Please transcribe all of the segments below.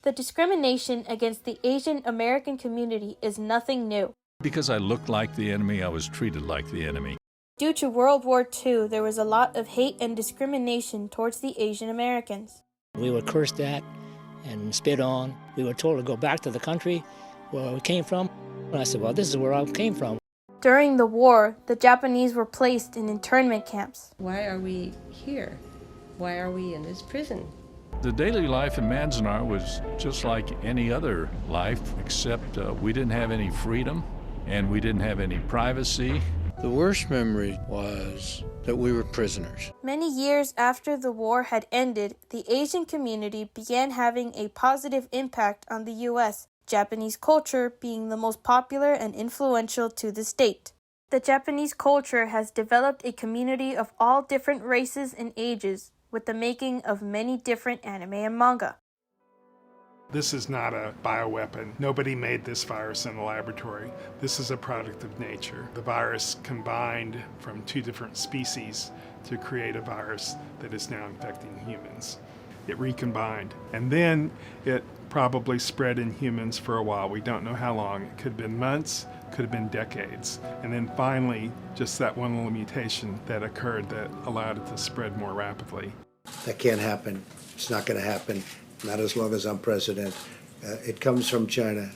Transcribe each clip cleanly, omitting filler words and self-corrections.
The discrimination against the Asian American community is nothing new. Because I looked like the enemy, I was treated like the enemy. Due to World War II, there was a lot of hate and discrimination towards the Asian Americans. We were cursed at and spit on. We were told to go back to the country where we came from. And I said, well, this is where I came from. During the war, the Japanese were placed in internment camps. Why are we here? Why are we in this prison? The daily life in Manzanar was just like any other life, except we didn't have any freedom and we didn't have any privacy. The worst memory was that we were prisoners. Many years after the war had ended, the Asian community began having a positive impact on the U.S., Japanese culture being the most popular and influential to this date. The Japanese culture has developed a community of all different races and ages, with the making of many different anime and manga. This is not a bioweapon. Nobody made this virus in a laboratory. This is a product of nature. The virus combined from two different species to create a virus that is now infecting humans. It recombined, and then it probably spread in humans for a while. We don't know how long. It could have been months, could have been decades. And then finally, just that one little mutation that occurred that allowed it to spread more rapidly. That can't happen. It's not going to happen. Not as long as I'm president. It comes from China.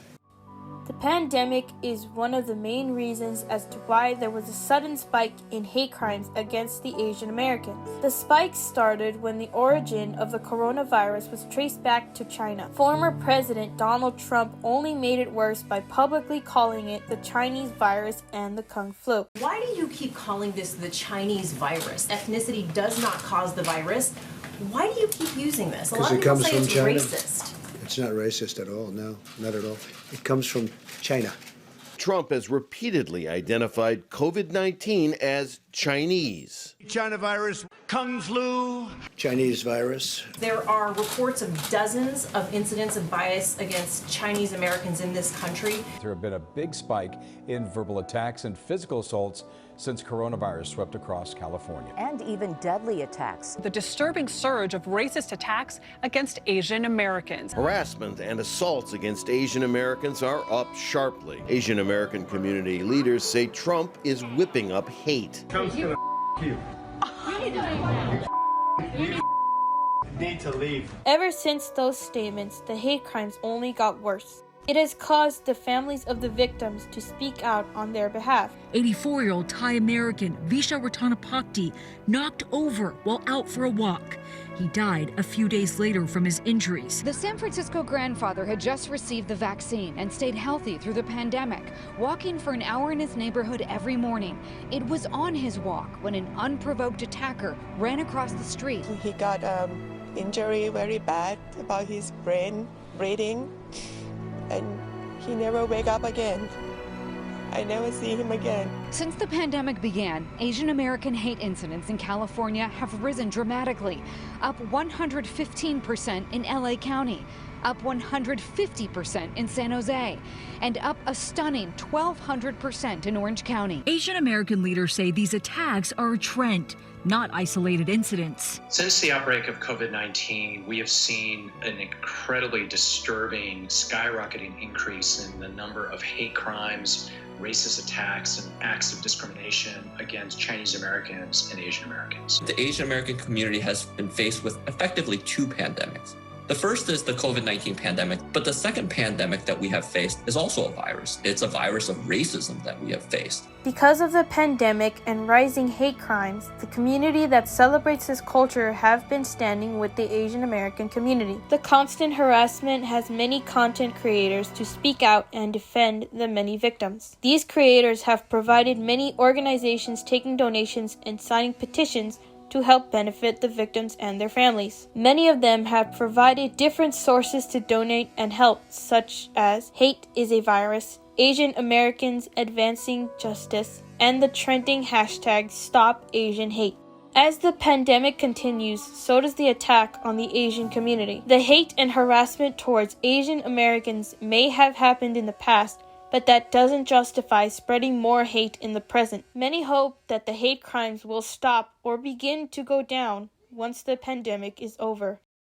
The pandemic is one of the main reasons as to why there was a sudden spike in hate crimes against the Asian Americans. The spike started when the origin of the coronavirus was traced back to China. Former President Donald Trump only made it worse by publicly calling it the Chinese virus and the Kung flu. Why do you keep calling this the Chinese virus? Ethnicity does not cause the virus. Why do you keep using this? A lot of people say it's racist. It's not racist at all, no, not at all. It comes from China. Trump has repeatedly identified COVID-19 as Chinese. China virus, Kung flu. Chinese virus. There are reports of dozens of incidents of bias against Chinese Americans in this country. There have been a big spike in verbal attacks and physical assaults since coronavirus swept across California. And even deadly attacks. The disturbing surge of racist attacks against Asian Americans. Harassment and assaults against Asian Americans are up sharply. Asian American community leaders say Trump is whipping up hate. Trump's gonna you. You need to leave. Ever since those statements, the hate crimes only got worse. It has caused the families of the victims to speak out on their behalf. 84-year-old Thai American Visha Ratanapakdi knocked over while out for a walk. He died a few days later from his injuries. The San Francisco grandfather had just received the vaccine and stayed healthy through the pandemic, walking for an hour in his neighborhood every morning. It was on his walk when an unprovoked attacker ran across the street. He got injury very bad about his brain bleeding, and he never wake up again. I never see him again. Since the pandemic began, Asian American hate incidents in California have risen dramatically, up 115% in LA County, up 150% in San Jose, and up a stunning 1,200% in Orange County. Asian American leaders say these attacks are a trend, not isolated incidents. Since the outbreak of COVID-19, we have seen an incredibly disturbing, skyrocketing increase in the number of hate crimes, racist attacks, and acts of discrimination against Chinese Americans and Asian Americans. The Asian American community has been faced with effectively two pandemics. The first is the COVID-19 pandemic, but the second pandemic that we have faced is also a virus. It's a virus of racism that we have faced. Because of the pandemic and rising hate crimes, the community that celebrates this culture have been standing with the Asian American community. The constant harassment has many content creators to speak out and defend the many victims. These creators have provided many organizations taking donations and signing petitions to help benefit the victims and their families. Many of them have provided different sources to donate and help, such as Hate is a Virus, Asian Americans Advancing Justice, and the trending hashtag Stop Asian Hate. As the pandemic continues, so does the attack on the Asian community. The hate and harassment towards Asian Americans may have happened in the past, but that doesn't justify spreading more hate in the present. Many hope that the hate crimes will stop or begin to go down once the pandemic is over.